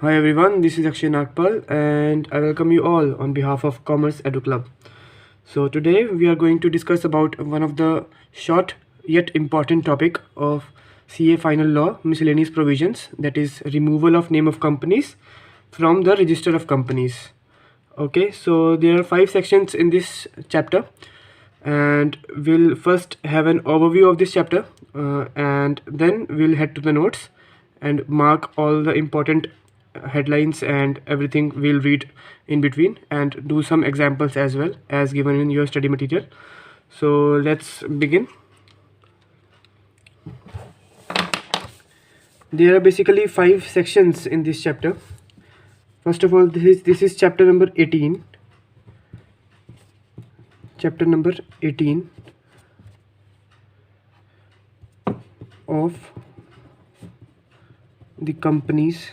Hi everyone, this is Akshay Nagpal and I welcome you all on behalf of Commerce Edu Club. So today we are going to discuss about one of the short yet important topic of CA final law miscellaneous provisions, that is removal of name of companies from the register of companies. Okay, so there are 5 sections in this chapter and we'll first have an overview of this chapter and then we'll head to the notes and mark all the important headlines and everything we'll read in between and do some examples as well as given in your study material. So let's begin. There are basically 5 sections in this chapter. First of all, this is chapter number 18. Chapter number 18 of the Companies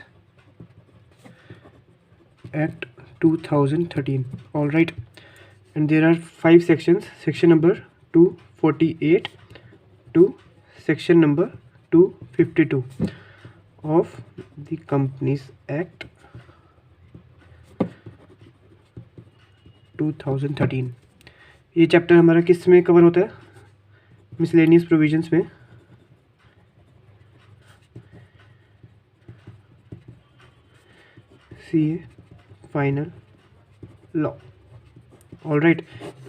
Act 2013. All right, and there are 5 sections. Section number 248 to section number 252 of the Companies Act 2013. ये chapter हमारा किस में cover होता है? Miscellaneous provisions में. CA final law. All right,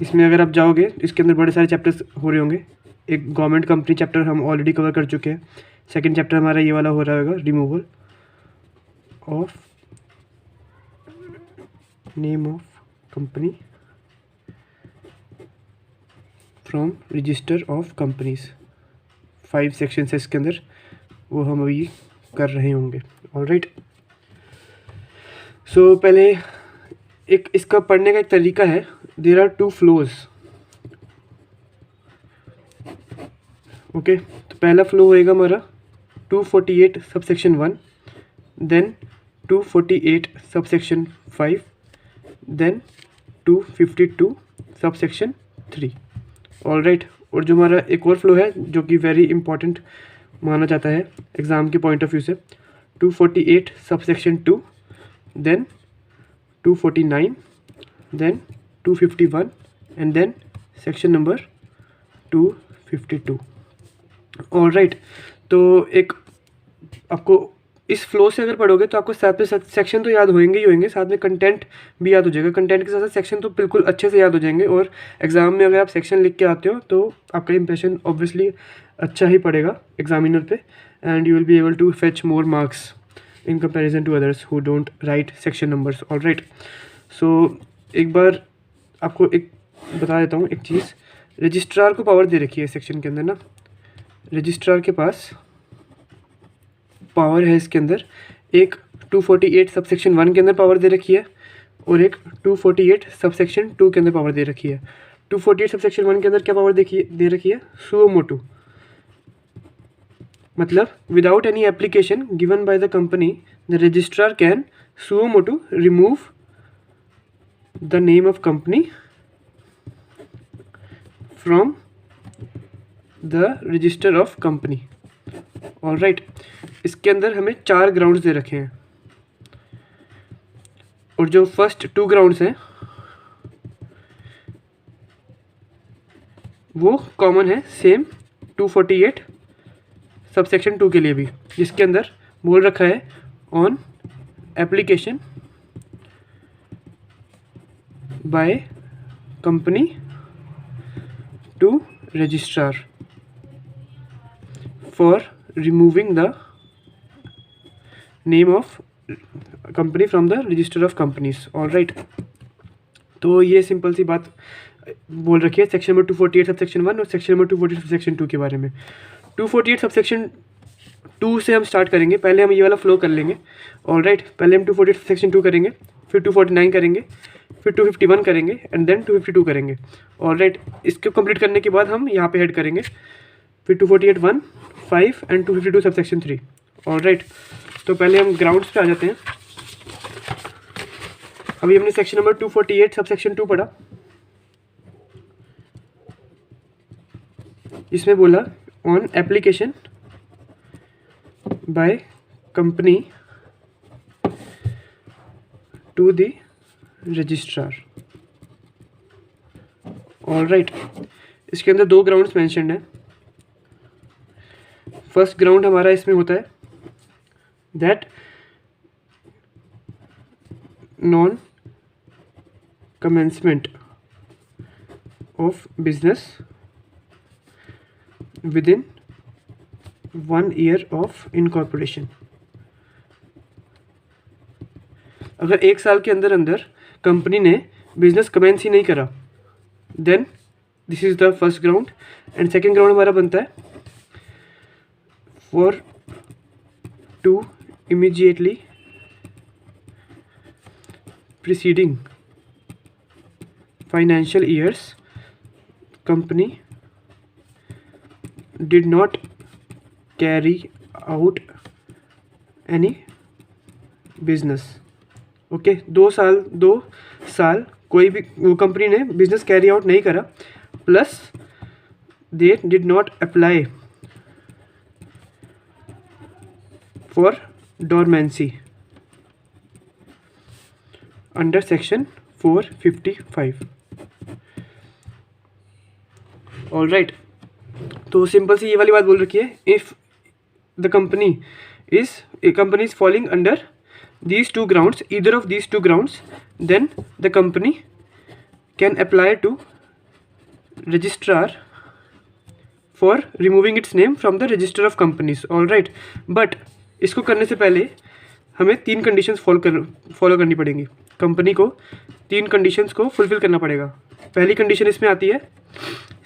इसमें अगर आप जाओगे इसके अंदर बड़े सारे चैप्टर्स हो रहे होंगे. एक गवर्नमेंट कंपनी चैप्टर हम ऑलरेडी कवर कर चुके हैं. सेकंड चैप्टर हमारा ये वाला हो रहा होगा, removal of name of company from register of companies. 5 sections है इसके अंदर, वो हम अभी कर रहे होंगे. ऑल राइट, सो पहले एक इसका पढ़ने का एक तरीका है. There are 2 flows. ओके, तो पहला फ्लो होएगा हमारा 248 subsection 1, then 248 subsection 5, then 252 subsection 3. All right, और जो हमारा एक और फ्लो है जो कि वेरी इंपॉर्टेंट माना जाता है एग्ज़ाम के पॉइंट ऑफ व्यू से, 248 subsection 2, then 249, then 251 and then section number 252. All right, तो एक आपको इस फ्लो से अगर पढ़ोगे तो आपको साथ में सेक्शन तो याद होंगे ही होंगे, साथ में कंटेंट भी याद हो जाएगा. कंटेंट के साथ साथ सेक्शन तो बिल्कुल अच्छे से याद हो जाएंगे. और एग्ज़ाम में अगर आप सेक्शन लिख के आते हो तो आपका इंप्रेशन ऑब्वियसली अच्छा ही पड़ेगा एग्जामिनर पे, and you will be able to fetch more marks in comparison to others who don't write section numbers. all right, so एक बार आपको एक बता देता हूँ एक चीज़. रजिस्ट्रार को पावर दे रखी है सेक्शन के अंदर ना. रजिस्ट्रार के पास पावर है इसके अंदर, एक 248 सबसेक्शन 1 के अंदर पावर दे रखी है और एक 248 सबसेक्शन 2 के अंदर पावर दे रखी है. 248 सबसेक्शन 1 के अंदर क्या पावर दे रखी है? Suo moto. मतलब without any application given by the company the registrar can suo motto remove the name of company from the register of company. All right, इसके अंदर हमें 4 ग्राउंड्स दे रखे हैं और जो फर्स्ट 2 ग्राउंड्स हैं वो कॉमन है सेम 248 सबसेक्शन 2 के लिए भी, जिसके अंदर बोल रखा है on application by company to registrar for removing the name of company from the register of companies. All right, तो ये सिंपल सी बात बोल रखी है सेक्शन नंबर 248 सबसेक्शन 1 और सेक्शन नंबर 248 सबसेक्शन 2 के बारे में. 248 सबसेक्शन 2 से हम स्टार्ट करेंगे. पहले हम ये वाला फ्लो कर लेंगे. ऑल राइट, पहले हम 248 सबसेक्शन 2 करेंगे, फिर 249 करेंगे, फिर 251 करेंगे एंड देन 252 करेंगे. ऑल राइट, इसको कंप्लीट करने के बाद हम यहाँ पे हेड करेंगे फिर 248 1, 5 एंड 252 सबसेक्शन 3. ऑल राइट, तो पहले हम ग्राउंड्स पे आ जाते हैं. अभी हमने सेक्शन नंबर 248 सबसेक्शन 2 पढ़ा. इसमें बोला on application by company to the registrar. All right, इसके अंदर 2 ग्राउंड्स मैंशनड है। फर्स्ट ग्राउंड हमारा इसमें होता है that non commencement of business within 1 year of incorporation। अगर 1 साल के अंदर अंदर कंपनी ने बिजनेस कमेंस ही नहीं करा, then this is the first ground. And second ground हमारा बनता है for two immediately preceding financial years company did not carry out any business। Okay, 2 साल कोई भी वो कंपनी ने बिजनेस कैरी आउट नहीं करा, plus they did not apply for dormancy under section 455। All right, तो सिंपल सी ये वाली बात बोल रखी है, if the company is falling under these 2 grounds, either of these 2 grounds, then the company can apply to registrar for removing its name from the register of companies। all right, but इसको करने से पहले हमें 3 conditions follow करनी पड़ेंगी। Company को 3 conditions को fulfil करना पड़ेगा। पहली कंडीशन इसमें आती है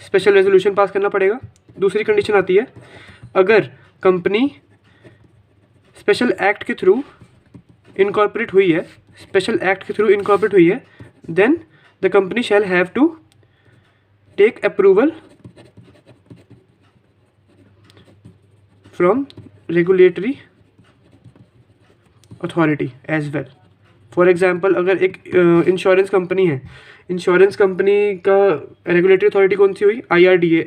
स्पेशल रेजोल्यूशन पास करना पड़ेगा। दूसरी कंडीशन आती है अगर कंपनी स्पेशल एक्ट के थ्रू इनकॉर्पोरेट हुई है, then the company shall have to take approval from regulatory authority as well. For example, अगर एक इंश्योरेंस कंपनी है, इंश्योरेंस कंपनी का रेगुलेटरी अथॉरिटी कौन सी हुई? IRDA।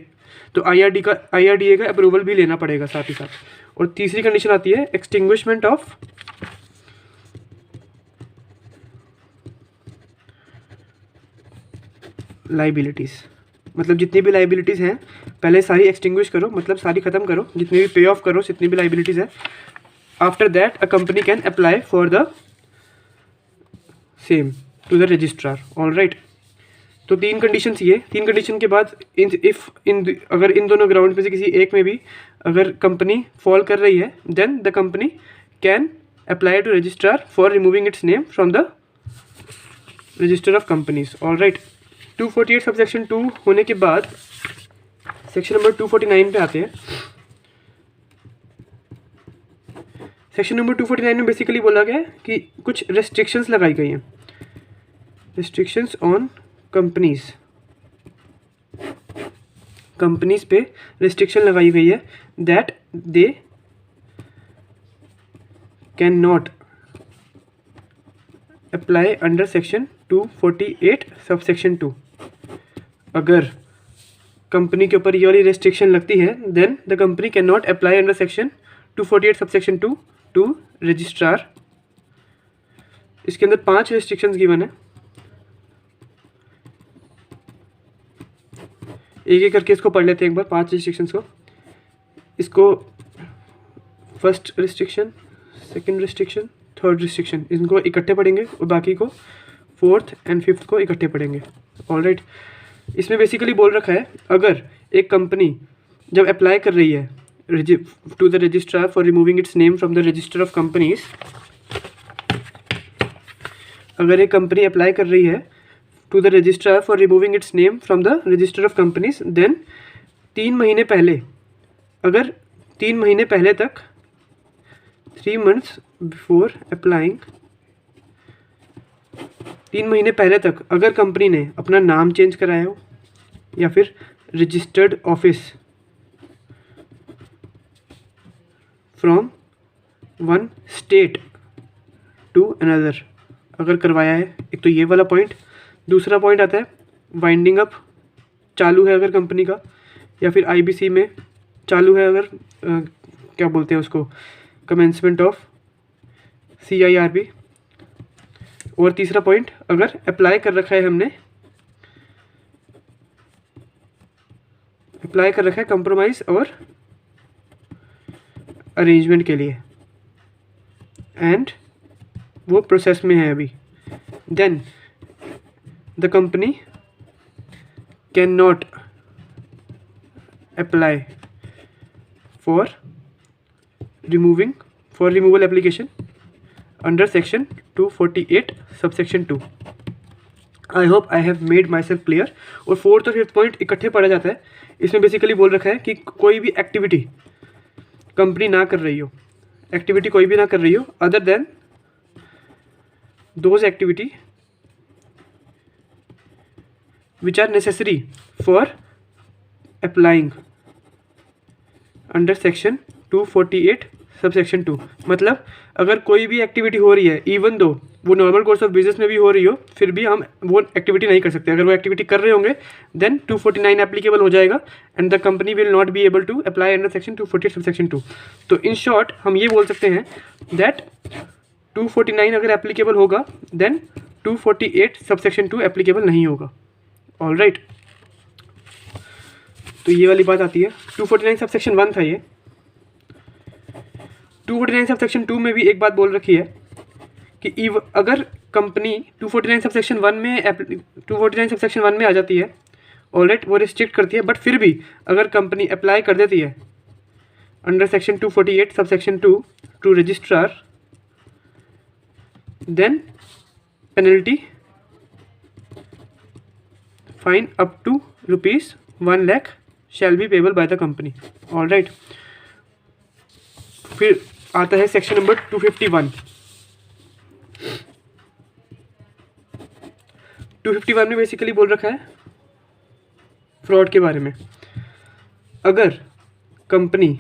तो IRDA का अप्रूवल भी लेना पड़ेगा साथ ही साथ। और तीसरी कंडीशन आती है एक्सटिंग्विशमेंट ऑफ लाइबिलिटीज़। मतलब जितनी भी लाइबिलिटीज़ हैं पहले सारी एक्सटिंग्विश करो, मतलब सारी ख़त्म करो, जितनी भी पे ऑफ करो, जितनी भी लाइबिलिटीज़ है। After that a company can apply for the same to the registrar. All right, तो 3 कंडीशंस ये। 3 कंडीशन के बाद अगर इन दोनों ग्राउंड में से किसी एक में भी अगर कंपनी फॉल कर रही है, then the company can apply to registrar for removing its name from the register of companies. All right, 248 sub section 2 होने के बाद सेक्शन नंबर 249 पे आते हैं। सेक्शन नंबर 249 में बेसिकली बोला गया है कि कुछ रेस्ट्रिक्शंस लगाई गई हैं। रेस्ट्रिक्शंस ऑन कंपनीज पे रेस्ट्रिक्शन लगाई गई है that they can not apply under section 248 sub section 2। अगर कंपनी के ऊपर ये वाली रेस्ट्रिक्शन लगती है, then the company can not apply under section 248 sub section 2 to registrar. इसके अंदर 5 रेस्ट्रिक्शंस गिवन है, एक एक करके इसको पढ़ लेते हैं एक बार 5 रेस्ट्रिक्शंस को। इसको first restriction, second restriction, third restriction, इनको इकट्ठे पढ़ेंगे और बाकी को 4th एंड 5th को इकट्ठे पढ़ेंगे। ऑल राइट, इसमें बेसिकली बोल रखा है अगर एक कंपनी जब अप्लाई कर रही है to the registrar for removing its name from the register of companies, अगर एक कंपनी अप्लाई कर रही है to the registrar for removing its name from the register of companies, then 3 महीने पहले, अगर 3 महीने पहले तक 3 months बिफोर अप्लाइंग, 3 महीने पहले तक अगर कंपनी ने अपना नाम चेंज कराया हो या फिर registered office from one state to another अगर करवाया है, एक तो ये वाला पॉइंट। दूसरा पॉइंट आता है वाइंडिंग अप चालू है अगर कंपनी का, या फिर IBC में चालू है अगर क्या बोलते हैं उसको, कमेंसमेंट ऑफ CIRB। और तीसरा पॉइंट, अगर अप्लाई कर रखा है हमने, अप्लाई कर रखा है कंप्रोमाइज़ और अरेंजमेंट के लिए एंड वो प्रोसेस में है अभी, then the company can not apply for removal application under section 248 subsection 2। I hope I have made myself clear. और फोर्थ और फिफ्थ पॉइंट इकट्ठे पढ़ा जाता है। इसमें बेसिकली बोल रखा है कि कोई भी एक्टिविटी कंपनी ना कर रही हो, एक्टिविटी कोई भी ना कर रही हो other than those activity which are necessary for applying under section 248 subsection 2। मतलब अगर कोई भी एक्टिविटी हो रही है, इवन दो वो नॉर्मल कोर्स ऑफ बिजनेस में भी हो रही हो, फिर भी हम वो एक्टिविटी नहीं कर सकते। अगर वो एक्टिविटी कर रहे होंगे देन 249 एप्लीकेबल हो जाएगा and the company will not be able to apply under section 248 subsection 2। तो इन शॉर्ट हम ये बोल सकते हैं दैट 249 अगर एप्लीकेबल होगा देन 248 सबसेक्शन 2 एप्लीकेबल नहीं होगा। ऑल राइट, तो ये वाली बात आती है। 249 सबसेक्शन 1 था ये। 249 सबसेक्शन 2 में भी एक बात बोल रखी है कि अगर कंपनी 249 सबसेक्शन 1 में आ जाती है, ऑलराइट, वो रिस्ट्रिक्ट करती है, बट फिर भी अगर कंपनी अप्लाई कर देती है under section 248 subsection 2 to registrar, then penalty fine up to ₹1 lakh shall be payable by the company. All right, फिर आता है सेक्शन नंबर 251। 251 में बेसिकली बोल रखा है फ्रॉड के बारे में। अगर कंपनी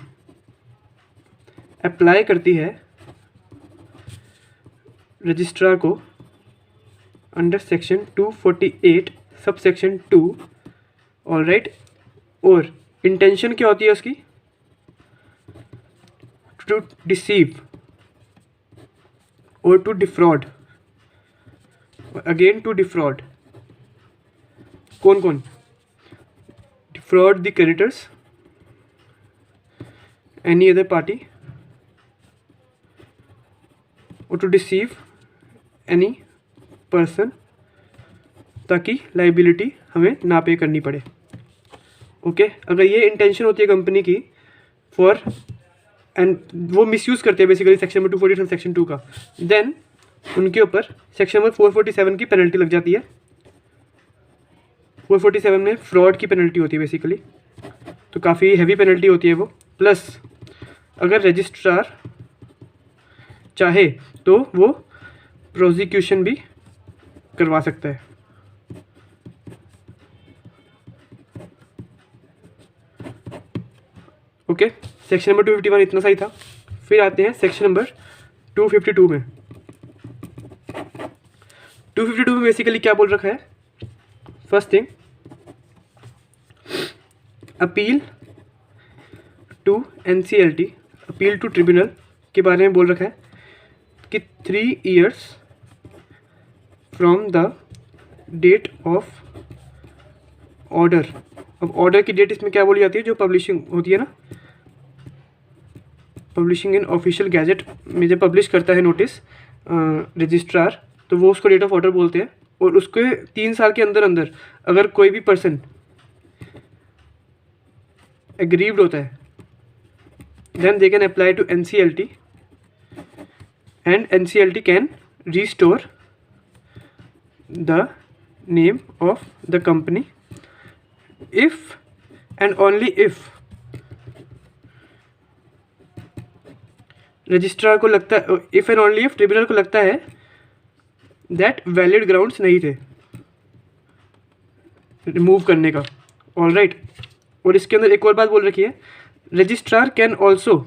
अप्लाई करती है रजिस्ट्रार को अंडर सेक्शन 248 सबसेक्शन 2, ऑलराइट, और इंटेंशन क्या होती है उसकी, टू डिसीव और to defraud, again to defraud कौन कौन, defraud the creditors, any other party, और टू डिसीव एनी पर्सन, ताकि लाइबिलिटी हमें ना पे करनी पड़े। ओके, अगर ये इंटेंशन होती है कंपनी की फॉर, एंड वो मिसयूज़ करते हैं बेसिकली सेक्शन नंबर 247 सेक्शन 2 का, देन उनके ऊपर सेक्शन नंबर 447 की पेनल्टी लग जाती है। 447 में फ्रॉड की पेनल्टी होती है बेसिकली, तो काफ़ी हैवी पेनल्टी होती है वो। प्लस अगर रजिस्ट्रार चाहे तो वो प्रोसिक्यूशन भी करवा सकता है। ओके, सेक्शन नंबर 251 इतना सही था। फिर आते हैं सेक्शन नंबर 252 में। 252 में बेसिकली क्या बोल रखा है, first thing, appeal to NCLT, appeal to tribunal के बारे में बोल रखा है कि 3 years from the date of order. अब ऑर्डर की डेट इसमें क्या बोली जाती है, जो पब्लिशिंग होती है ना, पब्लिशिंग इन ऑफिशियल गैजेट में जब पब्लिश करता है नोटिस रजिस्ट्रार, तो वो उसको डेट ऑफ ऑर्डर बोलते हैं। और उसके 3 साल के अंदर अंदर अगर कोई भी पर्सन एग्रीव्ड होता है then they can apply to NCLT and NCLT can restore the name of the company if and only if registrar को लगता है, if and only if tribunal को लगता है दैट वैलिड ग्राउंड्स नहीं थे रिमूव करने का। ऑलराइट, और इसके अंदर एक और बात बोल रखी है, registrar can also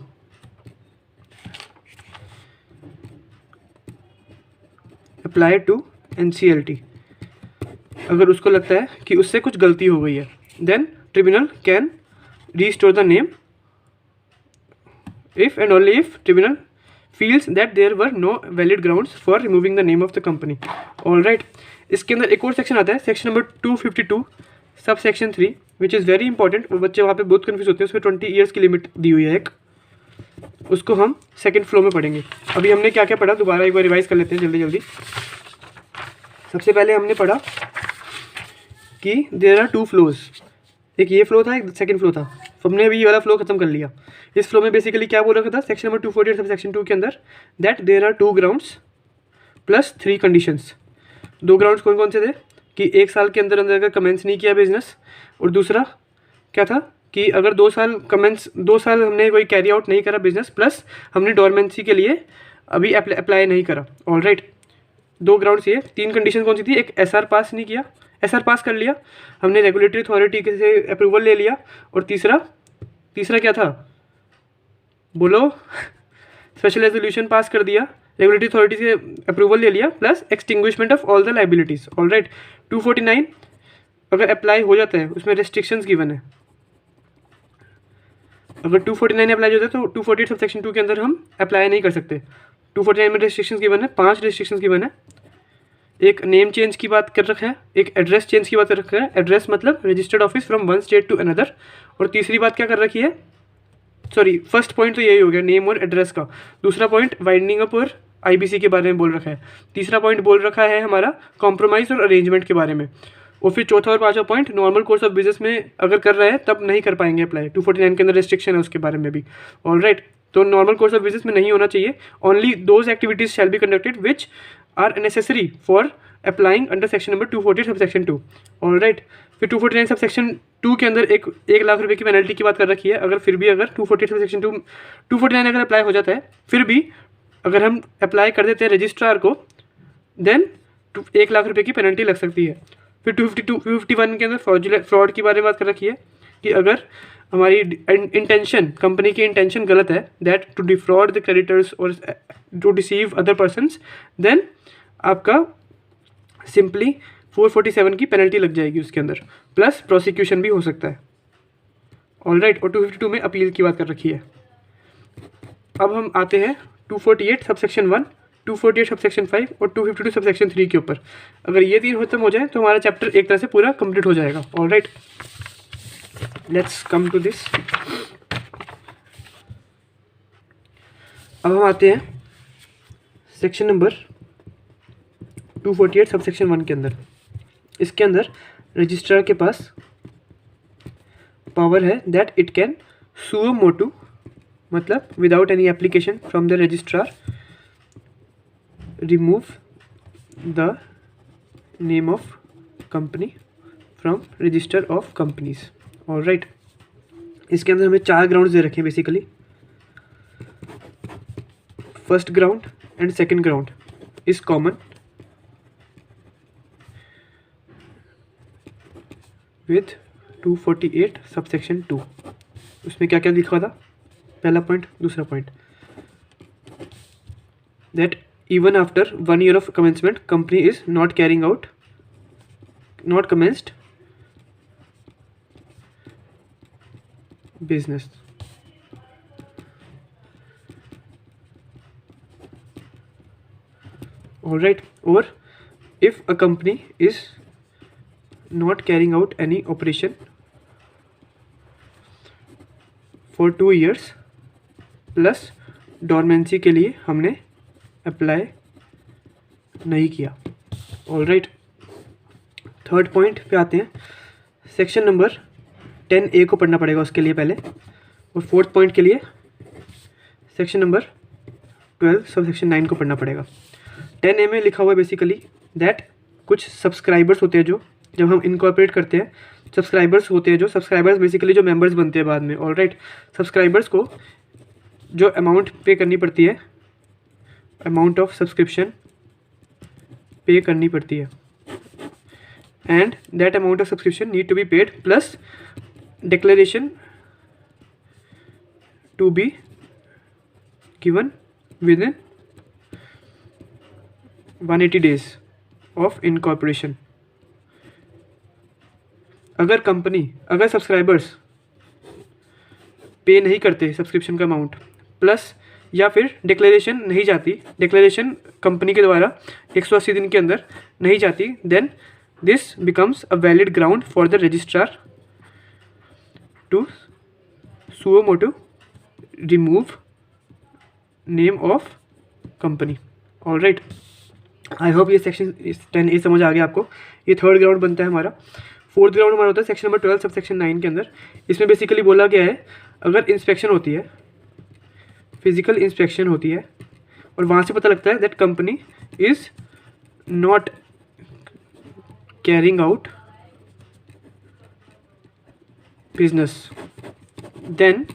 apply to NCLT। अगर उसको लगता है कि उससे कुछ गलती हो गई है then tribunal can restore the name if and only if tribunal feels that there were no valid grounds for removing the name of the company. All right. इसके अंदर एक और सेक्शन आता है, section number 252 sub section 3, which is very important. और बच्चे वहाँ पे बहुत कन्फ्यूज होते हैं। उसमें 20 ईयर्स की लिमिट दी हुई है एक, उसको हम सेकेंड फ्लो में पढ़ेंगे। अभी हमने क्या क्या पढ़ा, दोबारा एक बार रिवाइज कर लेते हैं जल्दी जल्दी। सबसे पहले हमने पढ़ा कि देयर आर 2 फ्लोज, एक ये फ्लो था, एक सेकंड फ्लो था। हमने अभी ये वाला फ्लो खत्म कर लिया। इस फ्लो में बेसिकली क्या बोल रखा था सेक्शन नंबर 248 सब सेक्शन 2 के अंदर, that there are 2 grounds plus 3 conditions. 2 grounds कौन कौन से थे कि 1 साल के अंदर अंदर अगर कमेंस नहीं किया बिजनेस, और दूसरा क्या था कि अगर 2 साल हमने कोई कैरी आउट नहीं करा बिजनेस, प्लस हमने डोरमेंसी के लिए अभी अप्लाई नहीं करा। ऑल राइट, 2 ग्राउंड्स ये। 3 कंडीशन कौन सी थी, एक SR पास नहीं किया, SR पास कर लिया हमने, रेगुलेटरी अथॉरिटी से अप्रूवल ले लिया, और तीसरा क्या था बोलो, स्पेशल रेजोल्यूशन पास कर दिया, रेगुलेटरी अथॉरिटी से अप्रूवल ले लिया, plus extinguishment of all the liabilities. All right, 249 अगर अप्लाई हो जाता है उसमें रेस्ट्रिक्शंस गिवन है। अगर 249 अप्लाई हो जाता है तो 248 सब सेक्शन 2 के अंदर हम अप्लाई नहीं कर सकते। 249 में रेस्ट्रिक्शंस गिवन है, 5 रेस्ट्रिक्शंस गिवन है। एक नेम चेंज की बात कर रखा है, एक एड्रेस चेंज की बात कर रखा है, एड्रेस मतलब registered office from one state to another, और तीसरी बात क्या कर रखी है, सॉरी फर्स्ट पॉइंट तो यही हो गया नेम और एड्रेस का। दूसरा पॉइंट वाइंडिंग अप और IBC के बारे में बोल रखा है। तीसरा पॉइंट बोल रखा है हमारा कॉम्प्रोमाइज़ और अरेंजमेंट के बारे में। और फिर चौथा और पांचवा point normal course of business में अगर कर रहे हैं तब नहीं कर पाएंगे अप्लाई। 249 के अंदर रिस्ट्रिक्शन है उसके बारे में भी। ऑल राइट, तो नॉर्मल कोर्स ऑफ बिजनेस में नहीं होना चाहिए। Only those activities shall be conducted which are necessary for applying under section number 248 sub section 2। All right, फिर 249 सब सेक्शन 2 के अंदर 1 लाख रुपए की पेनल्टी की बात कर रखी है। अगर फिर भी अगर 248 सब सेक्शन 249 अगर अप्लाई हो जाता है, फिर भी अगर हम अप्लाई कर देते हैं रजिस्ट्रार को, देन 1 लाख रुपए की पेनल्टी लग सकती है। फिर 251 के अंदर फ्रॉड के बारे में बात कर रखी है कि अगर हमारी इंटेंशन, कंपनी की इंटेंशन गलत है, that to defraud the creditors और to deceive other persons, then आपका सिंपली 447 की पेनल्टी लग जाएगी उसके अंदर, प्लस प्रोसिक्यूशन भी हो सकता है। ऑल राइट, और 252 में अपील की बात कर रखी है। अब हम आते हैं 248 सब सेक्शन 1, 248 सब सेक्शन 5 और 252 सब सेक्शन 3 के ऊपर। अगर ये 3 खत्म हो जाए तो हमारा चैप्टर एक तरह से पूरा कंप्लीट हो जाएगा। All right, let's come to this. अब हम आते हैं सेक्शन नंबर 248 सब सेक्शन 1 के अंदर। इसके अंदर रजिस्ट्रार के पास पावर है that it can suo moto, मतलब without any application from the registrar, remove the name of company from register of companies. All right, इसके अंदर हमें 4 ग्राउंड दे रखे हैं basically. First ground and second ground is common with 248 sub section 2। उसमें क्या क्या लिखा था, पहला पॉइंट, दूसरा point, that even after 1 year of commencement, company is not commenced business. All right, or if a company is not carrying out any operation for 2 years plus dormancy के लिए हमने अप्लाई नहीं किया। ऑल राइट, थर्ड पॉइंट पे आते हैं। Section number 10A को पढ़ना पड़ेगा उसके लिए पहले, और फोर्थ पॉइंट के लिए सेक्शन नंबर 12 सब सेक्शन 9 को पढ़ना पड़ेगा। 10A में लिखा हुआ है बेसिकली दैट कुछ सब्सक्राइबर्स होते हैं जो जब हम इनकॉर्पोरेट करते हैं, सब्सक्राइबर्स होते हैं जो सब्सक्राइबर्स बेसिकली जो मेंबर्स बनते हैं बाद में। ऑल राइट, सब्सक्राइबर्स को जो अमाउंट पे करनी पड़ती है, अमाउंट ऑफ सब्सक्रिप्शन पे करनी पड़ती है, and that amount of subscription need to be paid plus declaration to be given within 180 days of incorporation. अगर सब्सक्राइबर्स पे नहीं करते सब्सक्रिप्शन का अमाउंट, प्लस या फिर डिक्लेरेशन नहीं जाती, डिक्लेरेशन कंपनी के द्वारा 180 दिन के अंदर नहीं जाती, then this becomes a valid ground for the registrar to suo motto remove name of company. All right, I hope ये सेक्शन 10A समझ आ गया आपको। ये थर्ड ग्राउंड बनता है हमारा। फोर्थ ग्राउंड हमारा होता है सेक्शन नंबर 12 सब सेक्शन 9 के अंदर। इसमें बेसिकली बोला गया है अगर इंस्पेक्शन होती है, फिजिकल इंस्पेक्शन होती है और वहाँ से पता लगता है that company is not carrying out business, then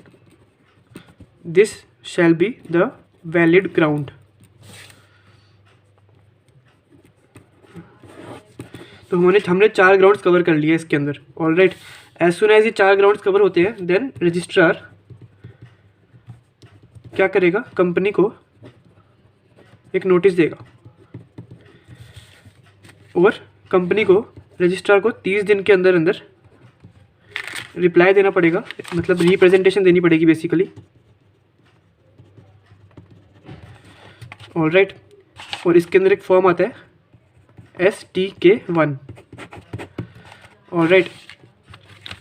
this shall be the valid ground. तो हमने 4 ग्राउंड्स कवर कर लिए इसके अंदर। ऑलराइट, एज सुन एज ये 4 ग्राउंड्स कवर होते हैं देन रजिस्ट्रार क्या करेगा, कंपनी को एक नोटिस देगा और कंपनी को, रजिस्ट्रार को 30 दिन के अंदर अंदर रिप्लाई देना पड़ेगा, मतलब रिप्रेजेंटेशन देनी पड़ेगी बेसिकली। ऑलराइट, और इसके अंदर एक फॉर्म आता है STK1। ऑलराइट,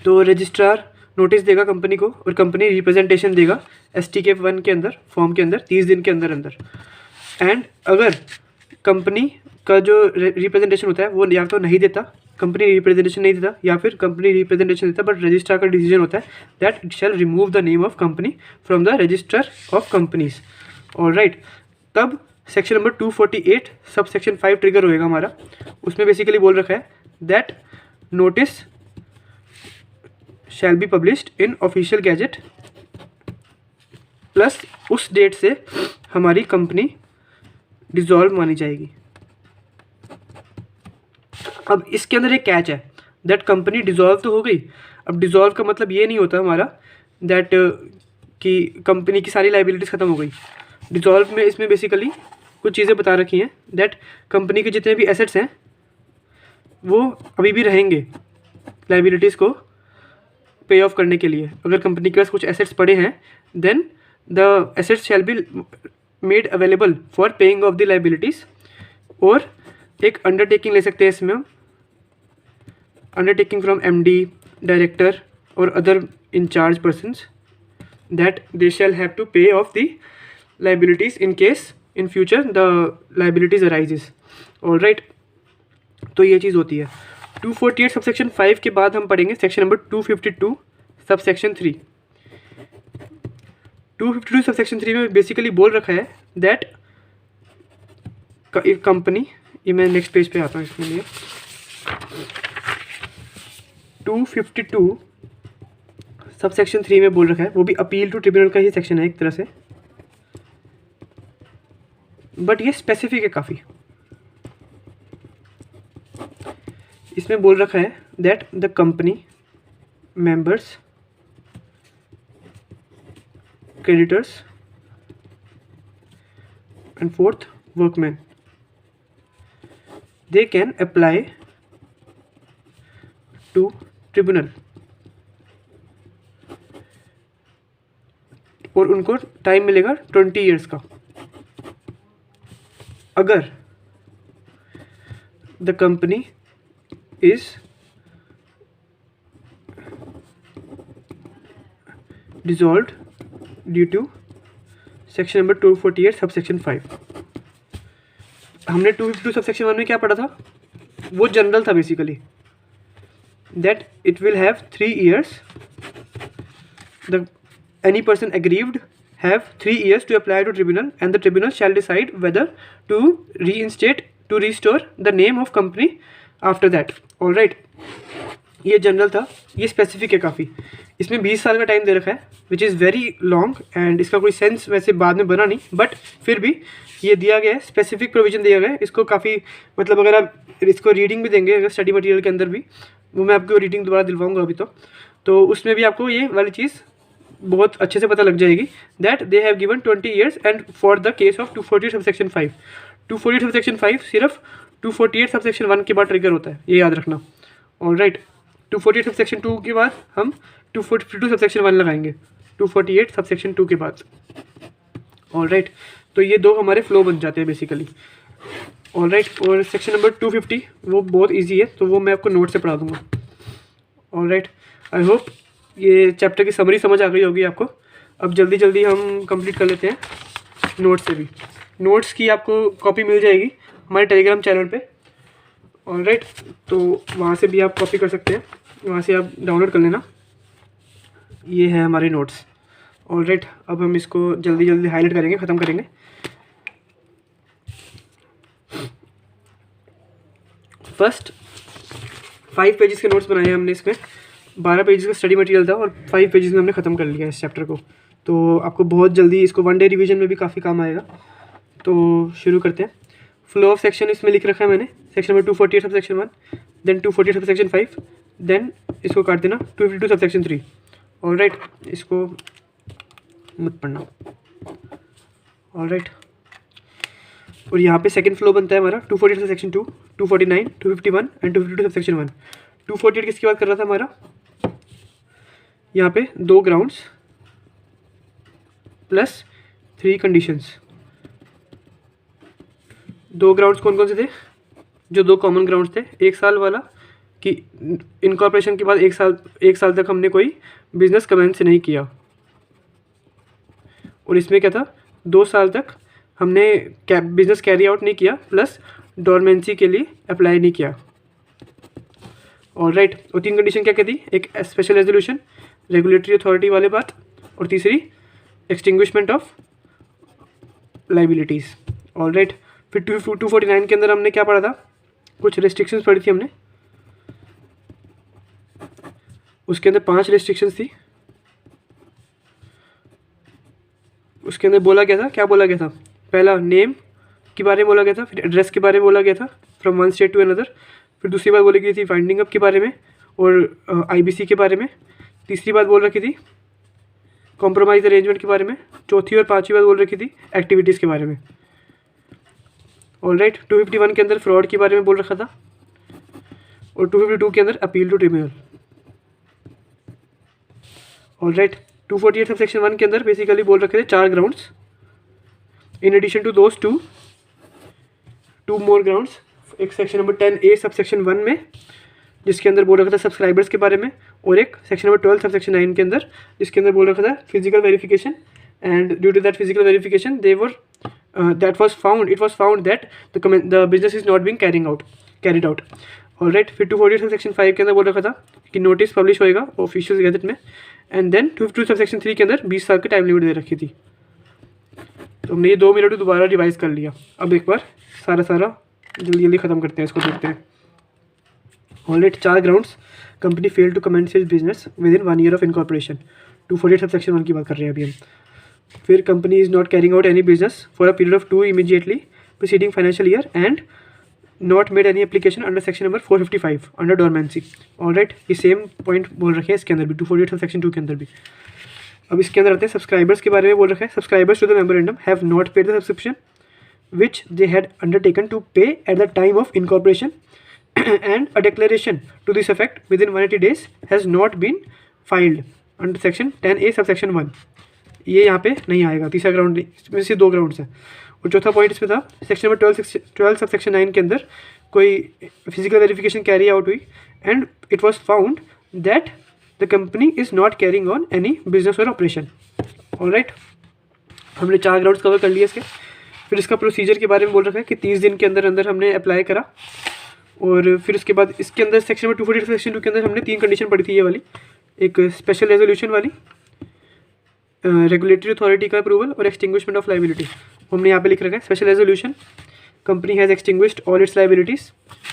तो रजिस्ट्रार नोटिस देगा कंपनी को और कंपनी रिप्रेजेंटेशन देगा STK1 के अंदर, फॉर्म के अंदर 30 दिन के अंदर अंदर। एंड अगर कंपनी का जो रिप्रेजेंटेशन होता है वो या तो नहीं देता, कंपनी रिप्रेजेंटेशन नहीं देता, या फिर कंपनी रिप्रेजेंटेशन देता बट रजिस्ट्रार का डिसीजन होता है that it shall remove the name of company from the register of companies. Alright, तब section number 248 sub section 5 trigger होएगा हमारा। उसमें बेसिकली बोल रखा है that notice shall be published in official gazette plus उस डेट से हमारी कंपनी डिसॉल्व मानी जाएगी। अब इसके अंदर एक कैच है दैट कंपनी डिसॉल्व तो हो गई। अब डिसॉल्व का मतलब ये नहीं होता हमारा दैट कि कंपनी की सारी लाइबिलिटीज़ ख़त्म हो गई। डिसॉल्व में इसमें बेसिकली कुछ चीज़ें बता रखी हैं दैट कंपनी के जितने भी एसेट्स हैं वो अभी भी रहेंगे लाइबिलिटीज़ को पे ऑफ करने के लिए। अगर कंपनी के पास कुछ एसेट्स पड़े हैं then the assets shall be made available for paying off the liabilities. और एक अंडरटेकिंग ले सकते हैं इसमें हम, अंडरटेकिंग फ्रॉम MD, डायरेक्टर और other incharge persons that they shall have to pay off the liabilities in case in future the liabilities arises. All right, तो ये चीज़ होती है। 248 सब सेक्शन 5 के बाद हम पढ़ेंगे section number 252 sub section 3। 252 sub section 3 में बेसिकली बोल रखा है दैट एक कंपनी, ये मैं नेक्स्ट पेज पे आता हूँ इसके लिए। 252 सब सेक्शन 3 में बोल रखा है, वो भी अपील टू ट्रिब्यूनल का ही सेक्शन है एक तरह से, बट ये स्पेसिफिक है काफ़ी। इसमें बोल रखा है that the company members, creditors and fourth workman they can apply to tribunal, और उनको टाइम मिलेगा 20 ईयर्स का। अगर the company is dissolved due to section number 248 sub section 5। हमने 252 सब सेक्शन 1 में क्या पढ़ा था, वो जनरल था basically, that it will have 3 years, the any person aggrieved have 3 years to apply to tribunal and the tribunal shall decide whether to restore the name of company after that। Alright, ये general था, ये specific है काफ़ी। इसमें 20 साल का time दे रखा है विच इज़ वेरी लॉन्ग एंड इसका कोई सेंस वैसे बाद में बना नहीं, बट फिर भी ये दिया गया है, स्पेसिफिक प्रोविजन दिया गया है। इसको काफ़ी मतलब अगर आप इसको रीडिंग भी देंगे अगर स्टडी मटेरियल के अंदर भी, वो मैं आपको रीडिंग दोबारा दिलवाऊंगा अभी तो उसमें भी आपको ये वाली चीज़ बहुत अच्छे से पता लग जाएगी that they have given 20 years and for the case of 248 sub section 5। 248 sub section 5 सिर्फ 248 सब सेक्शन 1 के बाद ट्रिगर होता है, ये याद रखना। ऑलराइट, 248 सब सेक्शन 2 के बाद हम 242 सब सेक्शन 1 लगाएंगे 248 सब सेक्शन 2 के बाद। ऑलराइट, तो ये दो हमारे फ्लो बन जाते हैं बेसिकली। ऑलराइट, और सेक्शन नंबर 250 वो बहुत इजी है, तो वो मैं आपको नोट से पढ़ा दूँगा। ऑलराइट, आई होप ये चैप्टर की समरी समझ आ गई होगी आपको। अब जल्दी जल्दी हम कंप्लीट कर लेते हैं नोट्स से भी। नोट्स की आपको कॉपी मिल जाएगी हमारे टेलीग्राम चैनल पे। ऑलराइट, तो वहाँ से भी आप कॉपी कर सकते हैं, वहाँ से आप डाउनलोड कर लेना। ये है हमारे नोट्स। ऑलराइट, अब हम इसको जल्दी जल्दी हाईलाइट करेंगे, ख़त्म करेंगे। फर्स्ट 5 पेजेस के नोट्स बनाए हमने, इसमें 12 पेजेस का स्टडी मटेरियल था और 5 पेजेस में हमने ख़त्म कर लिया इस चैप्टर को। तो आपको बहुत जल्दी इसको 1 डे रिवीजन में भी काफ़ी काम आएगा। तो शुरू करते हैं। फ्लो ऑफ सेक्शन इसमें लिख रखा है मैंने, section number 248 sub section 1, then 248 sub section 5, then इसको काट देना 252 सब सेक्शन 3। ऑलराइट, इसको मत पढ़ना। ऑलराइट, और यहाँ पे सेकंड फ्लो बनता है हमारा 248 sub section 2, 249, 251 and 252 sub section 1। 248 किसकी बात कर रहा था हमारा, यहाँ पे 2 ग्राउंड्स प्लस 3 कंडीशंस। 2 ग्राउंड्स कौन कौन से थे, जो 2 कॉमन ग्राउंड्स थे। 1 साल वाला कि इनकॉर्पोरेशन के बाद 1 साल तक हमने कोई बिजनेस कमेंस नहीं किया, और इसमें क्या था, 2 साल तक हमने बिजनेस कैरी आउट नहीं किया, प्लस डोरमेंसी के लिए अप्लाई नहीं किया। ऑलराइट, और 3 कंडीशन क्या कहती, एक स्पेशल रेजोल्यूशन रेगुलेटरी अथॉरिटी वाले बात, और तीसरी एक्सटिंग्विशमेंट ऑफ लाइबिलिटीज़। ऑलराइट, फिर 249 के अंदर हमने क्या पढ़ा था, कुछ रेस्ट्रिक्शंस पढ़ी थी हमने। उसके अंदर 5 रेस्ट्रिक्शंस थी। उसके अंदर बोला गया था, क्या बोला गया था, पहला नेम के बारे में बोला गया था, फिर एड्रेस के बारे में बोला गया था from one state to another, फिर दूसरी बात बोली गई थी फाइंडिंग अप के बारे में और आईबीसी के बारे में, तीसरी बात बोल रखी थी कॉम्प्रोमाइज अरेंजमेंट के बारे में, चौथी और पांचवी बात बोल रखी थी एक्टिविटीज़ के बारे में। ऑलराइट, 251 के अंदर फ्रॉड के बारे में बोल रखा था, और 252 के अंदर appeal to tribunal. Alright, 248 sub section 1 के अंदर बेसिकली बोल रखे थे 4 grounds, in addition to those 2 more grounds. एक section number 10A sub section 1 में, जिसके अंदर बोल रखा था सब्सक्राइबर्स के बारे में, और एक सेक्शन नंबर 12 सब सेक्शन 9 के अंदर, जिसके अंदर बोल रखा था physical verification, and due to that physical verification they were it was found that the business is not being carried out. Alright, फिर 248 सब सेक्शन 5 के अंदर बोल रखा था कि नोटिस पब्लिश होएगा ऑफिशियल गैजेट में, एंड देन 252 सब सेक्शन 3 के अंदर 20 साल की टाइम लिमिट दे रखी थी। तो हमने ये 2 मिनट दोबारा रिवाइज कर लिया। अब एक बार सारा जल्दी जल्दी ख़त्म करते हैं, इसको देखते हैं। All right, 4 grounds, company fail to commence its business within 1 year of incorporation. 248 sub section 1 की बात कर रहे हैं अभी हम। फिर company is not carrying out any business for a period of 2 immediately preceding financial year and not made any application under section number 455 under dormancy. Alright, ये same point बोल रखे हैं इसके अंदर भी, 248 सेक्शन 2 के अंदर भी। अब इसके अंदर आते हैं सब्सक्राइबर्स के बारे में बोल रखा है, subscribers to the memorandum have not paid the subscription which they had undertaken to pay at the time of incorporation and a declaration to this effect within 180 days has not been filed under section 10A sub section 1। ये यहाँ पे नहीं आएगा। तीसरा ground, इसमें से 2 grounds हैं। और चौथा पॉइंट इसमें था सेक्शन नंबर 12 सब सेक्शन 9 के अंदर कोई फिजिकल वेरिफिकेशन कैरी आउट हुई and it was found that the company is not carrying on any business और ऑपरेशन। ऑलराइट, हमने 4 ग्राउंड्स कवर कर लिए इसके। फिर इसका प्रोसीजर के बारे में बोल रखा है कि 30 दिन के अंदर अंदर हमने अप्लाई करा, और फिर उसके बाद इसके अंदर सेक्शन नंबर 248 सेक्शन 2 के अंदर हमने 3 कंडीशन पढ़ी थी, ये वाली, एक स्पेशल रेजोल्यूशन वाली, रेगुलेटरी अथॉरिटी का अप्रूवल और एक्सटिंग्विशमेंट ऑफ लाइबिलिटी। हमने यहाँ पे लिख रखा है special resolution, company has extinguished all it's liabilities,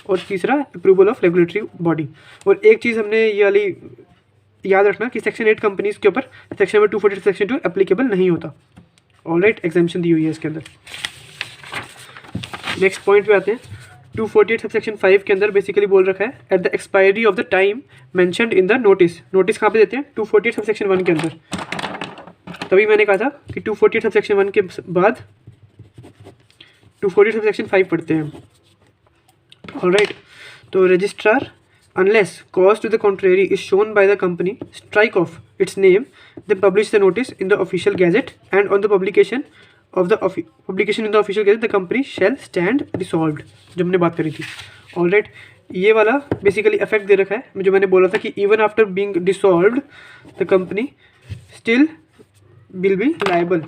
और तीसरा अप्रूवल ऑफ रेगुलेटरी बॉडी। और एक चीज़ हमने ये वाली याद रखना कि सेक्शन 8 कंपनीज़ के ऊपर सेक्शन नंबर 248 सेक्शन 2 एप्लीकेबल नहीं होता। ऑलराइट, एग्जाम्पशन दी हुई है इसके अंदर। नेक्स्ट पॉइंट पे आते हैं। 248 सब सेक्शन 5 के अंदर बेसिकली बोल रखा है at the expiry of the time mentioned in the notice. Notice कहाँ पे देते हैं, 248 सब सेक्शन 1 के अंदर। तभी मैंने कहा था कि 248 सब सेक्शन 1 के बाद 248 सब सेक्शन 5 पढ़ते हैं। ऑलराइट, तो registrar unless cause to the contrary is shown by the company strike off its name, then publish the notice in the official gazette and on the publication of the publication in the official gazette the company shall stand dissolved, जो हमने बात करी थी। Alright, ये वाला basically effect दे रखा है जो मैंने बोला था कि even after being dissolved the company still will be liable.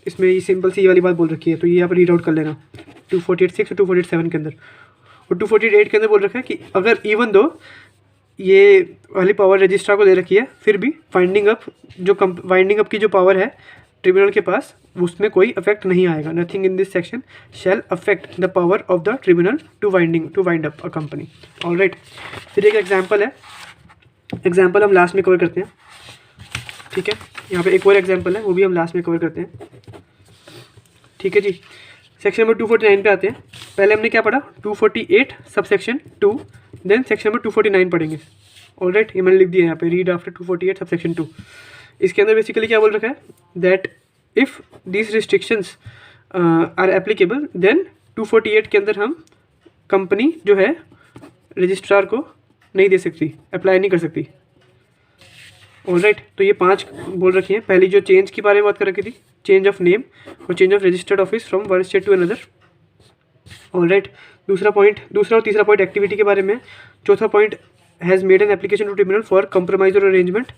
इसमें ये सिंपल सी ये वाली बात बोल रखी है, तो ये यहाँ पर रीड आउट कर लेना 248(6) और 247 के अंदर। और 248 के अंदर बोल रखा है कि अगर इवन दो ये वाली पावर रजिस्ट्रार को दे रखी है, फिर भी वाइंडिंग अप की जो पावर है ट्रिब्यूनल के पास, उसमें कोई इफेक्ट नहीं आएगा। Nothing in this section shall affect the power of the tribunal to wind up a company. All right, फिर एक एग्जांपल है, एग्जांपल हम लास्ट में कवर करते हैं। ठीक है, यहाँ पे एक और एग्जांपल है, वो भी हम लास्ट में कवर करते हैं। ठीक है जी, सेक्शन नंबर 249 पे आते हैं। पहले हमने क्या पढ़ा, 248 सबसेक्शन 2, देन सेक्शन नंबर 249 पढ़ेंगे। ऑलराइट, ये मैंने लिख दिया यहाँ पे, रीड आफ्टर 248 सबसेक्शन 2। इसके अंदर बेसिकली क्या बोल रखा है, that if this restrictions are applicable then 248 के अंदर हम कंपनी जो है रजिस्ट्रार को नहीं दे सकती, अप्लाई नहीं कर सकती। ऑलराइट, तो ये 5 बोल रखी हैं। पहली जो चेंज के बारे में बात कर रखी थी, चेंज ऑफ नेम और change of registered office from one state to another. All right, दूसरा और तीसरा पॉइंट एक्टिविटी के बारे में। चौथा point has made an application to tribunal for compromise और arrangement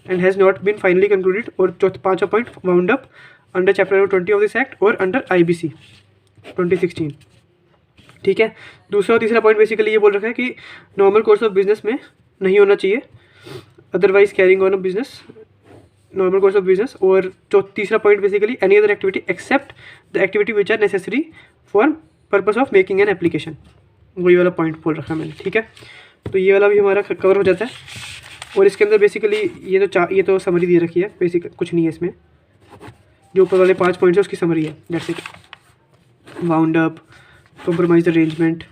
and has not been finally concluded. और पांचवा point wound up under chapter 20 of this act और अंडर IBC 2016। ठीक है, दूसरा और तीसरा पॉइंट बेसिकली ये बोल रखा है कि नॉर्मल कोर्स ऑफ बिजनेस में नहीं होना चाहिए, otherwise carrying on a business, normal course of business. और तीसरा point basically any other activity except the activity which are necessary for purpose of making an application, वही वाला पॉइंट बोल रखा है मैंने। ठीक है, तो ये वाला भी हमारा कवर हो जाता है। और इसके अंदर बेसिकली ये तो समरी दे रखी है, बेसिक कुछ नहीं है इसमें, जो ऊपर वाले 5 पॉइंट्स है उसकी समरी है। That's it, wound up, compromise arrangement,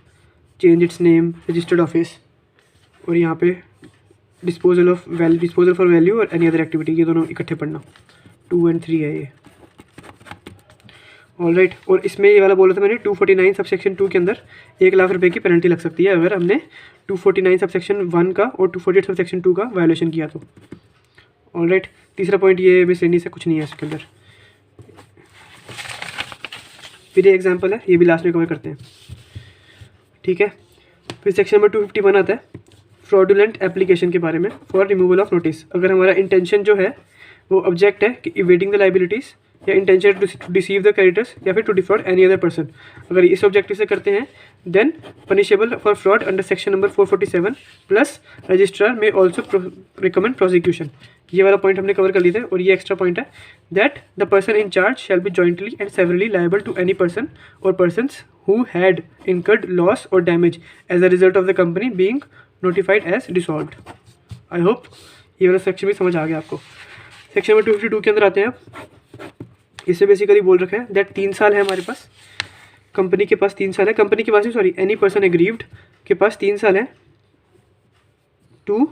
change it's name, registered office, और यहाँ पे डिस्पोजल फॉर वैल्यू और एनी अदर एक्टिविटी, ये दोनों इकट्ठे पढ़ना। 2 और 3 है ये। ऑलराइट, और इसमें ये वाला बोला था मैंने 249 सबसेक्शन 2 के अंदर 1 लाख रुपए की पेनल्टी लग सकती है अगर हमने 249 सबसेक्शन 1 का और 248 सबसेक्शन 2 का वायोलेशन किया तो। ऑलराइट, तीसरा पॉइंट ये मिसलेनियस से कुछ नहीं है इसके अंदर। फिर ये एग्जाम्पल है, ये भी लास्ट में कवर करते हैं। ठीक है, फिर सेक्शन नंबर 251 आता है फ्रॉडुलेंट एप्लीकेशन के बारे में फॉर रिमूवल ऑफ नोटिस। अगर हमारा इंटेंशन जो है वो ऑब्जेक्ट है कि इवेडिंग द लाइबिलिटीज़ या intention to deceive the creditors या फिर to default any other person, अगर इस ऑब्जेक्टिव से करते हैं then punishable for fraud under section number 447 plus registrar में ऑल्सो रिकमेंड प्रोसिक्यूशन। ये वाला पॉइंट हमने कवर कर लिया था। और ये एक्स्ट्रा पॉइंट है that the person in charge shall be jointly and severally liable to any person और persons who had incurred loss और damage as a result of the company being notified as dissolved. I hope ये वाला section भी समझ आ गया आपको। Section number 252 के अंदर आते हैं आप। इससे बेसिकली बोल रखा है दैट 3 साल है हमारे पास, कंपनी के पास 3 साल है, कंपनी के पास एनी पर्सन एग्रीव्ड के पास 3 साल है to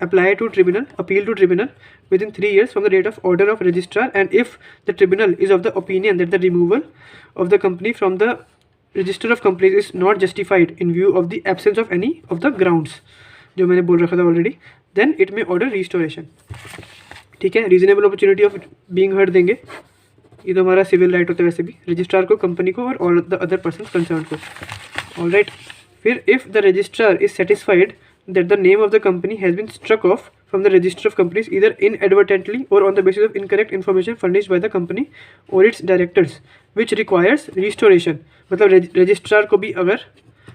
apply to tribunal, appeal to tribunal within 3 years from the date of order of registrar, and if the tribunal is of the opinion that the removal of the company from the register of companies is not justified in view of the absence of any of the grounds जो मैंने बोल रखा था already, then it may order restoration। ठीक है, reasonable opportunity of being heard देंगे, ये तो हमारा सिविल राइट होता है वैसे भी, रजिस्ट्रार को, कंपनी को और all the other person concern को। ऑलराइट, फिर if the registrar is satisfied that the name of the company has been struck off from the register of companies either inadvertently or on the basis of incorrect information furnished by the company or its directors which requires restoration। मतलब registrar को भी अगर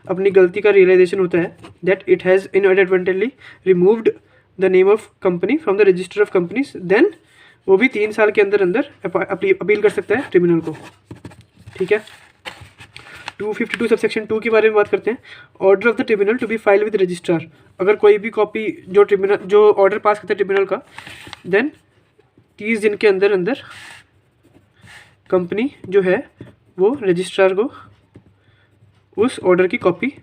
अपनी गलती का realisation होता है that it has inadvertently removed the name of company from the register of companies, then वो भी 3 साल के अंदर अपील कर सकता है ट्रिब्यूनल को। ठीक है, 252 सबसेक्शन 2 के बारे में बात करते हैं। Order of the tribunal to be file with registrar, अगर कोई भी कॉपी जो ऑर्डर पास करता है ट्रिब्यूनल का, देन 30 दिन के अंदर कंपनी जो है वो रजिस्ट्रार को उस ऑर्डर की कॉपी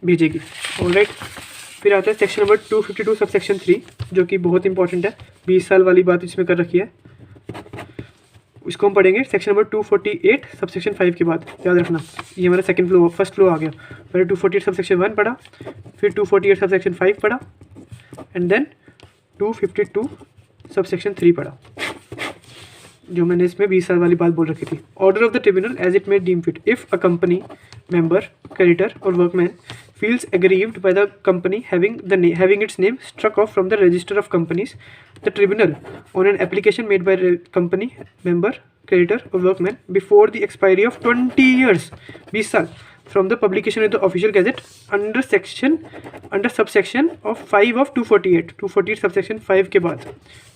भेजेगी। ऑलराइट, फिर आता है सेक्शन नंबर 252 सबसेक्शन 3 जो कि बहुत इंपॉर्टेंट है, 20 साल वाली बात इसमें कर रखी है, इसको हम पढ़ेंगे सेक्शन नंबर 248 सबसेक्शन 5 के बाद। याद रखना ये हमारा फर्स्ट फ्लो आ गया। पहले 248 सबसेक्शन 1 पढ़ा, फिर 248 सबसेक्शन 5 पढ़ा, एंड देन 252 सबसेक्शन 3 पढ़ा। जो मैंने इसमें 20 साल वाली बात बोल रखी थी. Order of the tribunal as it may deem fit. If a company member, creditor or workman feels aggrieved by the company having its name struck off from the register of companies, the tribunal, on an application made by company member, creditor or workman before the expiry of 20 years, 20 साल, from the publication in the official gazette under subsection of 5 of 248 subsection 5 के बाद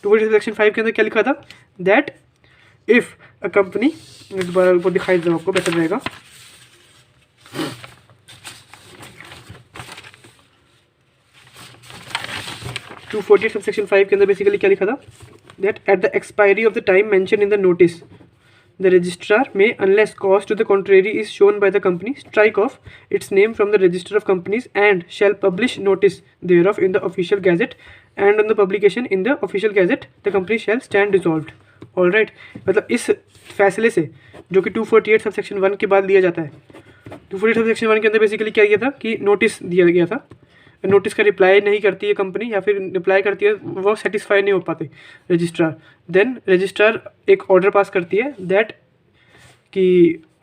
248 subsection 5 के अंदर क्या लिखा था, that if a company, दोबारा ऊपर दिखाई दे आपको बेटर रहेगा, 248 subsection 5 के अंदर बेसिकली क्या लिखा था, that at the expiry of the time mentioned in the notice, the registrar may, unless cause to the contrary is shown by the company, strike off its name from the register of companies and shall publish notice thereof in the official gazette, and on the publication in the official gazette the company shall stand dissolved. All right, मतलब इस फैसले से जो कि 248 subsection 1 के बाद लिया जाता है, 248 सबसेक्शन 1 के अंदर बेसिकली क्या किया था कि नोटिस दिया गया था, नोटिस का रिप्लाई नहीं करती है कंपनी या फिर रिप्लाई करती है वो सेटिस्फाई नहीं हो पाते रजिस्ट्रार, देन रजिस्ट्रार एक ऑर्डर पास करती है दैट कि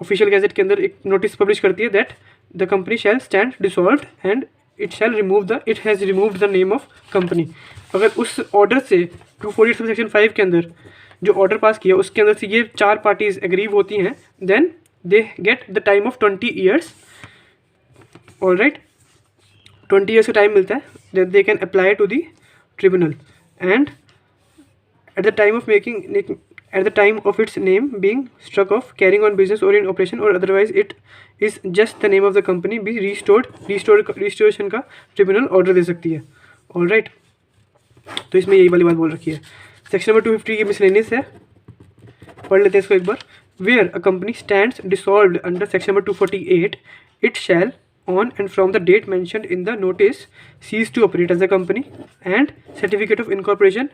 ऑफिशियल गैजेट के अंदर एक नोटिस पब्लिश करती है that the company shell stand dissolved and it has removed the name of company. अगर उस ऑर्डर से 248 सेक्शन 5 के अंदर जो ऑर्डर पास किया उसके अंदर से ये 4 पार्टीज एग्रीव होती हैं, then they get the time of 20 years. All right, 20 years का टाइम मिलता है that they can apply to the tribunal, and at the time of its name being struck off, carrying on business or in operation or otherwise it is just the name of the company be restoration का tribunal order दे सकती है. All right, तो इसमें यही वाली बात बोल रखी है. सेक्शन नंबर 250 ये मिसलेनियस है, पढ़ लेते हैं इसको एक बार. Where a company stands dissolved under section number 248, it shall on and from the date mentioned in the notice cease to operate as a company and certificate of incorporation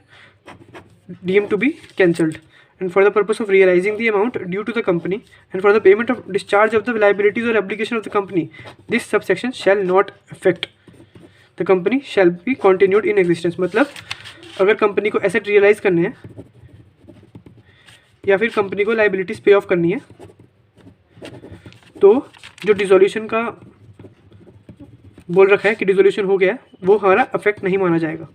deemed to be cancelled, and for the purpose of realizing the amount due to the company and for the payment of discharge of the liabilities or obligation of the company, this subsection shall not affect the company shall be continued in existence. मतलब अगर company को asset realise करने हैं या फिर company को liabilities पे of करनी है तो जो डिसोल्यूशन का बोल रखा है कि डिसोल्यूशन हो गया वो हमारा अफेक्ट नहीं माना जाएगा.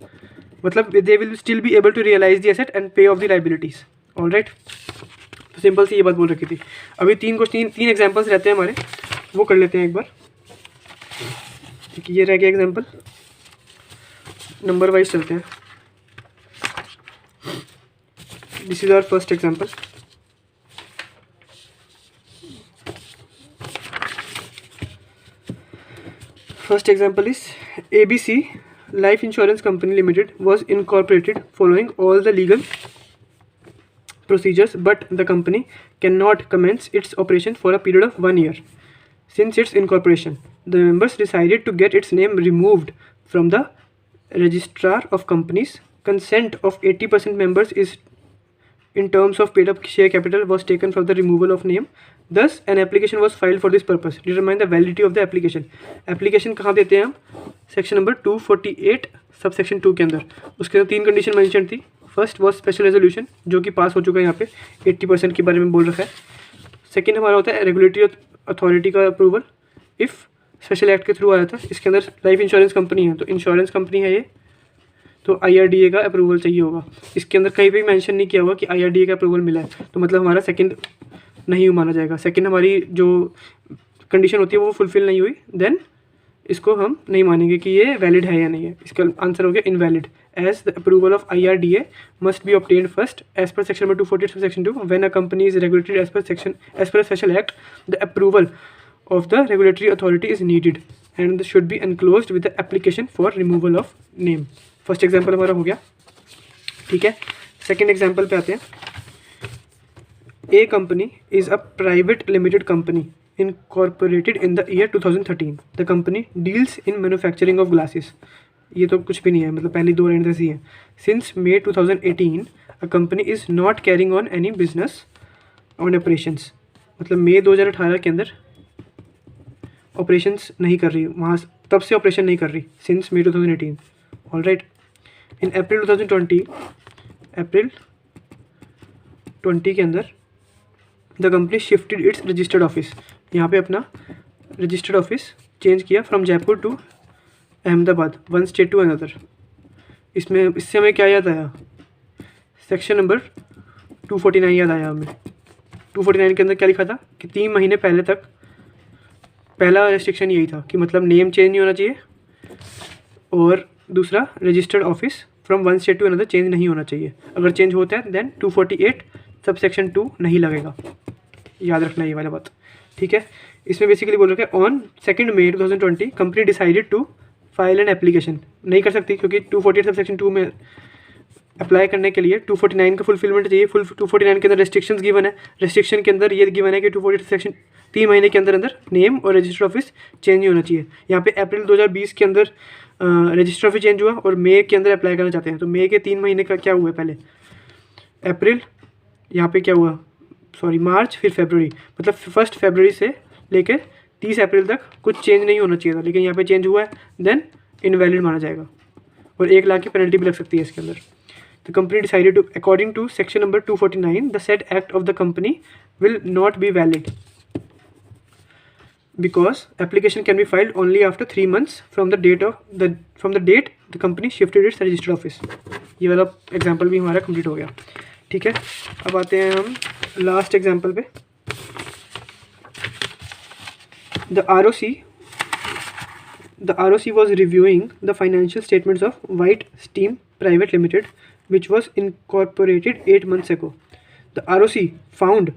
मतलब they will still be able to realise the asset and pay off the liabilities. All right, तो सिंपल से ये बात बोल रखी थी. अभी तीन एग्जांपल्स रहते हैं हमारे, वो कर लेते हैं एक बार. ये रह गया एग्जांपल, नंबर वाइज चलते हैं. This is our first example. First example is ABC Life Insurance Company Limited was incorporated following all the legal procedures, but the company cannot commence its operation for a period of 1 year. Since its incorporation, the members decided to get its name removed from the registrar of companies. Consent of 80% members is in terms of paid up share capital was taken for the removal of name. Thus an application was filed for this purpose. Determine the validity of the application. Application कहाँ देते हैं हम? Section number 248 subsection 2 के अंदर. उसके अंदर 3 condition mention थी. First was special resolution जो कि पास हो चुका है यहाँ पे, 80% के बारे में बोल रखा है. सेकेंड हमारा होता है रेगुलेटरी अथॉरिटी का अप्रूवल, इफ़ स्पेशल एक्ट के थ्रू आया था. इसके अंदर लाइफ इंश्योरेंस कंपनी है तो इंश्योरेंस कंपनी है ये, तो IRDA का अप्रूवल चाहिए होगा. इसके अंदर कहीं भी मेंशन नहीं किया हुआ कि IRDA का अप्रूवल मिला है, तो मतलब हमारा सेकंड नहीं माना जाएगा. सेकंड हमारी जो कंडीशन होती है वो फुलफिल नहीं हुई, देन इसको हम नहीं मानेंगे कि ये वैलिड है या नहीं है. इसका आंसर हो गया invalid. As the approval of IRDA must be obtained first as per section number 248 section 2 when a company is regulated as per special act. The approval of the regulatory authority is needed and should be enclosed with the application for removal of name. First example हमारा हो गया, ठीक है. Second example पे आते हैं. A company is a private limited company incorporated in the year 2013. The company deals in manufacturing of glasses. ये तो कुछ भी नहीं है, मतलब पहली 2 लाइन ऐसी हैं. Since May 2018 a company is not carrying on any business on operations. मतलब मई 2018 के अंदर ऑपरेशंस नहीं कर रही, वहाँ तब से ऑपरेशन नहीं कर रही. Since May 2018. All right. In April 2020 2020 के अंदर the company shifted its registered office, यहाँ पे अपना रजिस्टर्ड ऑफिस चेंज किया from Jaipur to Ahmedabad, one state to another. इससे हमें क्या याद आया? सेक्शन नंबर 249 याद आया हमें। 249 के अंदर क्या लिखा था कि 3 महीने पहले तक पहला रेस्ट्रिक्शन यही था कि मतलब नेम चेंज नहीं होना चाहिए, और दूसरा registered office from one state to another change नहीं होना चाहिए। अगर चेंज होता है देन 248 सबसेक्शन 2 नहीं लगेगा। याद रखना ये वाला बात, ठीक है। इसमें बेसिकली बोल रखा है on 2 May 2020 company decided to file an application. नहीं कर सकती क्योंकि 248 सबसेक्शन 2 में अप्लाई करने के लिए 249 का फुलफिलमेंट चाहिए। 249 के अंदर रेस्ट्रिक्शंस गिवन है। रेस्ट्रिक्शन के अंदर ये गिवन है कि 248 सेक्शन 3 महीने के अंदर नेम और रजिस्टर ऑफिस चेंज नहीं होना चाहिए। यहाँ पे अप्रैल 2020 के अंदर रजिस्टर ऑफिस चेंज हुआ और मई के अंदर अप्लाई करना चाहते हैं, तो मई के 3 महीने का क्या हुआ? पहले अप्रैल, यहाँ पे क्या हुआ? मार्च, फिर फरवरी, मतलब 1 फरवरी से लेकर 30 अप्रैल तक कुछ चेंज नहीं होना चाहिए था, लेकिन यहाँ पे चेंज हुआ है, देन इनवैलिड माना जाएगा और 1 लाख की पेनल्टी भी लग सकती है इसके अंदर। The company decided to, according to section number 249, the said act of the company will not be valid because application can be filed only after 3 months from the date the company shifted its registered office। ये वाला example भी हमारा complete हो गया, ठीक है। अब आते हैं हम लास्ट एग्जाम्पल पे। The ROC was reviewing the financial statements of White Steam Private Limited, which was incorporated 8 months ago. The ROC found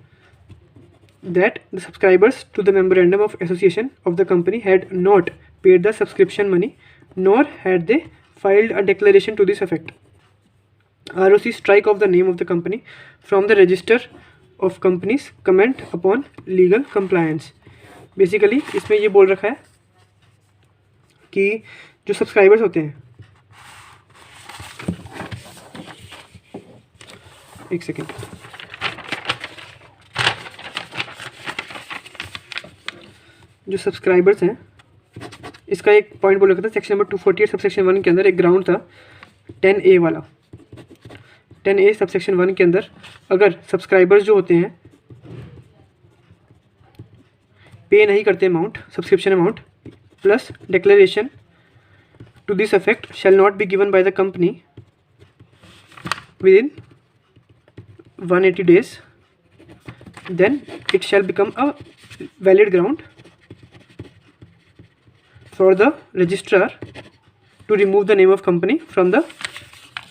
that the subscribers to the memorandum of association of the company had not paid the subscription money, nor had they filed a declaration to this effect. ROC strike off the name of the company from the register of companies, comment upon legal compliance। Basically इसमें ये बोल रखा है कि जो subscribers होते हैं, एक सेकेंड, जो सब्सक्राइबर्स हैं, इसका एक पॉइंट बोल रखा था सेक्शन नंबर 248 सबसेक्शन 1 के अंदर एक ग्राउंड था 10A वाला। 10A सबसेक्शन 1 के अंदर अगर सब्सक्राइबर्स जो होते हैं पे नहीं करते amount, subscription amount plus declaration to this effect shall not be given by the company within 180 days, then it shall become a valid ground for the registrar to remove the name of company from the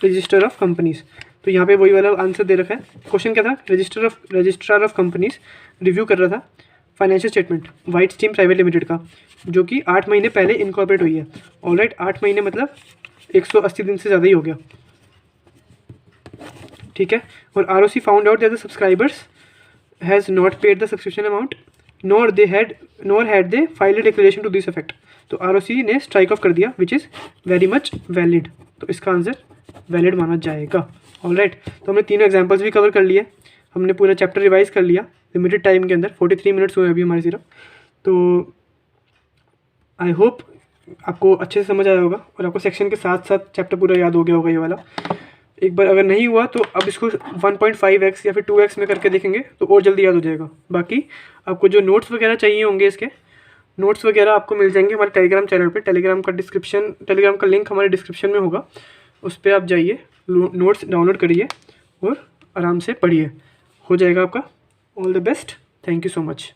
register of companies। तो यहाँ पे वही वाला answer दे रखा है। Question क्या था? Registrar of companies review कर रहा था financial statement white steam private limited का, जो कि 8 महीने पहले इनकॉर्पोरेट हुई है। ऑलराइट, 8 महीने मतलब 180 दिन से ज़्यादा ही हो गया, ठीक है। और ROC found out that the subscribers has not paid the subscription amount nor had they filed a declaration to this effect. तो ROC ने स्ट्राइक ऑफ कर दिया which is very much valid, तो इसका आंसर वैलिड माना जाएगा। Alright, तो हमने तीनों एग्जांपल्स भी कवर कर लिए, हमने पूरा चैप्टर रिवाइज कर लिया लिमिटेड टाइम के अंदर। 43 मिनट्स हुए अभी हमारे सिर्फ। तो आई होप आपको अच्छे से समझ आया होगा और आपको सेक्शन के साथ साथ चैप्टर पूरा याद हो गया होगा ये वाला। एक बार अगर नहीं हुआ तो अब इसको 1.5x या फिर 2x में करके देखेंगे तो और जल्दी याद हो जाएगा। बाकी आपको जो नोट्स वगैरह चाहिए होंगे, इसके नोट्स वगैरह आपको मिल जाएंगे हमारे टेलीग्राम चैनल पे। टेलीग्राम का लिंक हमारे डिस्क्रिप्शन में होगा, उस पर आप जाइए, नोट्स डाउनलोड करिए और आराम से पढ़िए, हो जाएगा आपका। All the best, thank you so much.